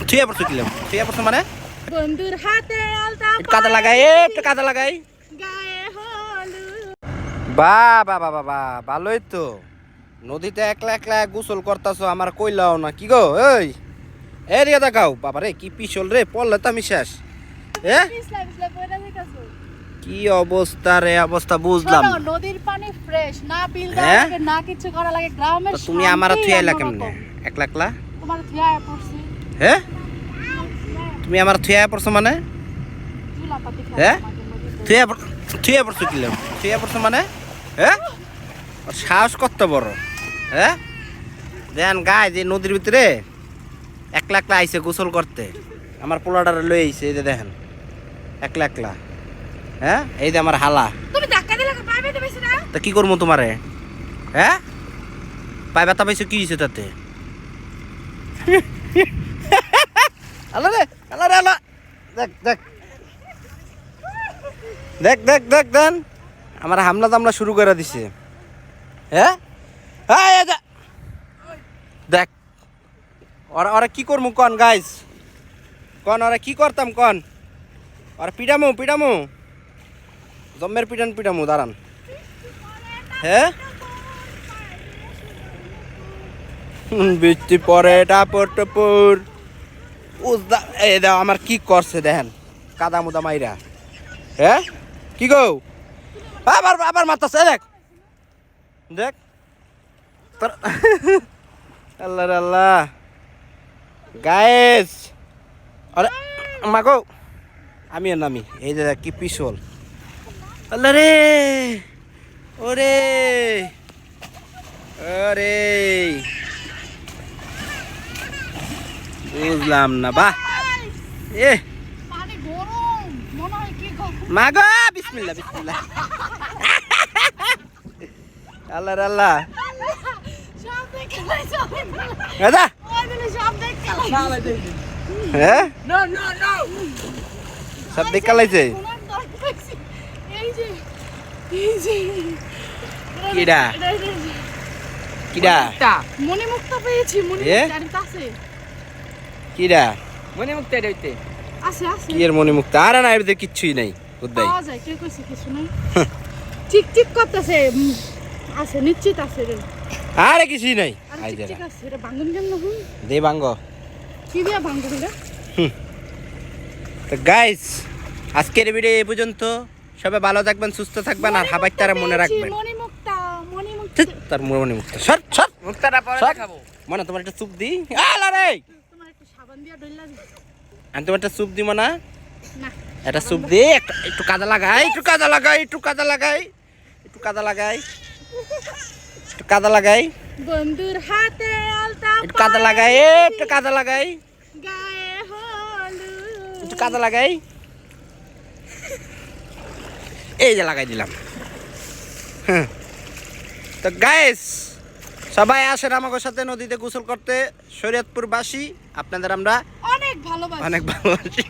থুয়া পড়ছো কিলাম থুয়া পড়ছো মানে বন্ধুর হাতে আলতা একটু কাদা লাগাই একটু কাদা লাগাই গায়ে হলুদ। বাহ বাহ বাহ বাহ ভালোই তো নদীতে একলা একলা গোসল করতাছো আমার কইলাও না কি গো এই এরিয়া দেখাও বাবা রে কি পিছল রে পড়লে তো আমি শেষ এ পিছলা পিছলা পড়ে যাইতাছো। কি অবস্থা রে অবস্থা বুঝলাম শোনো, নদীর পানি ফ্রেশ, না বিল দেওয়া হ্যাঁ? লাগে, না কিছু করা লাগে, গ্রামের তো তুমি শান্তি আমার থুয়াইলা অন্যরকম। কেমনে একলা একলা তোমার থুয়া পড়ছি হ্যাঁ তুমি আমার থুয়া পড়ছো মানে চুলাপাতি খাও হ্যাঁ? আমাকে নদীতে। থুয়া পড়ছো কিলাম থুয়া পড়ছো মানে হ্যাঁ ওর সাহস কত বড় হ্যাঁ দেন গায়ে যে নদীর ভিতরে একলা একলা আইছে গোসল করতে আমার পোলাটারে লই আইছে এই যে দেখেন একলা একলা হ্যাঁ এই যে আমার হালা তুমি ধাক্কা দিলে পায়ে ব্যথা পেয়েছে না? তা কি করবো তোমারে হ্যাঁ পায়ে ব্যথা পাইছো কি হয়েছে তাতে আল্লাহ রে আল্লাহ রে আল্লাহ দেখ দেখ দেখ দেখ দেখ দেন আমার হামলা তামলা শুরু করে দিছে হ্যাঁ হ্যাঁ এই যে, দেখ ওরা ওরা কি করবো কন গাইস কন ওরা কি করতাম কন ওরা পিটামু পিটামু জম্মের পিটান পিটামু দাঁড়ান হ্যাঁ বৃষ্টি পরে টাপর টপর এই দাও আমার কি করছে দেখেন কাদা মুদা মাইরা হ্যাঁ কি গো আবার আবার মারতাছে দেখ দেখ তোর আল্লাহ রে আল্লাহ গায়েস আরে মাগো আমি আর নামি এই যে দেখ কি পিছল আল্লাহ রে ওরে আরে বুঝলাম না বাহ এ পানি গরম, মনে হয় কি গরম। মাগো বিসমিল্লাহ বিসমিল্লাহ আল্লাহ রে আল্লাহ সব দেখে লাইছো। দাদা ওই দিলে সব দেখে লাইছো। হ্যাঁ No, no, no. সব দেখা লাইছে ওনার দরকার পেয়েছি। এই যে, এই যে। কিডা? কিডা মণিমুক্তা পেয়েছি, এ? মণিমুক্তা আছে। কিডা মনে মুক্তি হইতে আছে, আছে। কি এর মনে মুক্ত আর না এর ভিতরে কিচ্ছুই নাই বুঝদাই পাওয়া যায়, কে কইছে কিছু নাই। চিক চিক করতেছে, আছে নিশ্চিত আছে রে। আরে কিছুই নাই আর আই চিক দেরা চিক আছে রে, ভাঙন কেমন হুম? দে বাঙ্গ কি দিয়া ভাঙন রে? তো গাইস আজকের ভিডিও এই পর্যন্ত সবাই ভালো থাকবেন সুস্থ থাকবেন আর হাবাইতারা মনে রাখবেন মণিমুক্তা, মণিমুক্তা। ধ্যাৎ, তার মনে মুক্ত সর সর মুক্তাটা পরে সব। দেখাবো। মনে তোমার একটা চুপ দি আলা রে তোমার একটু সাবান দিয়া ডইলা দি। আমি তোমার একটা চুপ দিব না না। একটা চুপ দি একটু কাদা লাগাই একটু কাদা লাগাই একটু কাদা লাগাই একটু কাদা লাগাই একটু কাদা লাগাই বন্ধুর হাতে আলতা একটু কাদা লাগাই একটু কাদা লাগাই গায়ে হলুদ। একটু কাদা লাগাই এই যে লাগাই দিলাম হ্যাঁ। তো গাইস সবাই আসেন আমাদের সাথে নদীতে গোসল করতে শরীয়তপুরবাসী আপনাদের আমরা অনেক ভালোবাসি। অনেক ভালোবাসি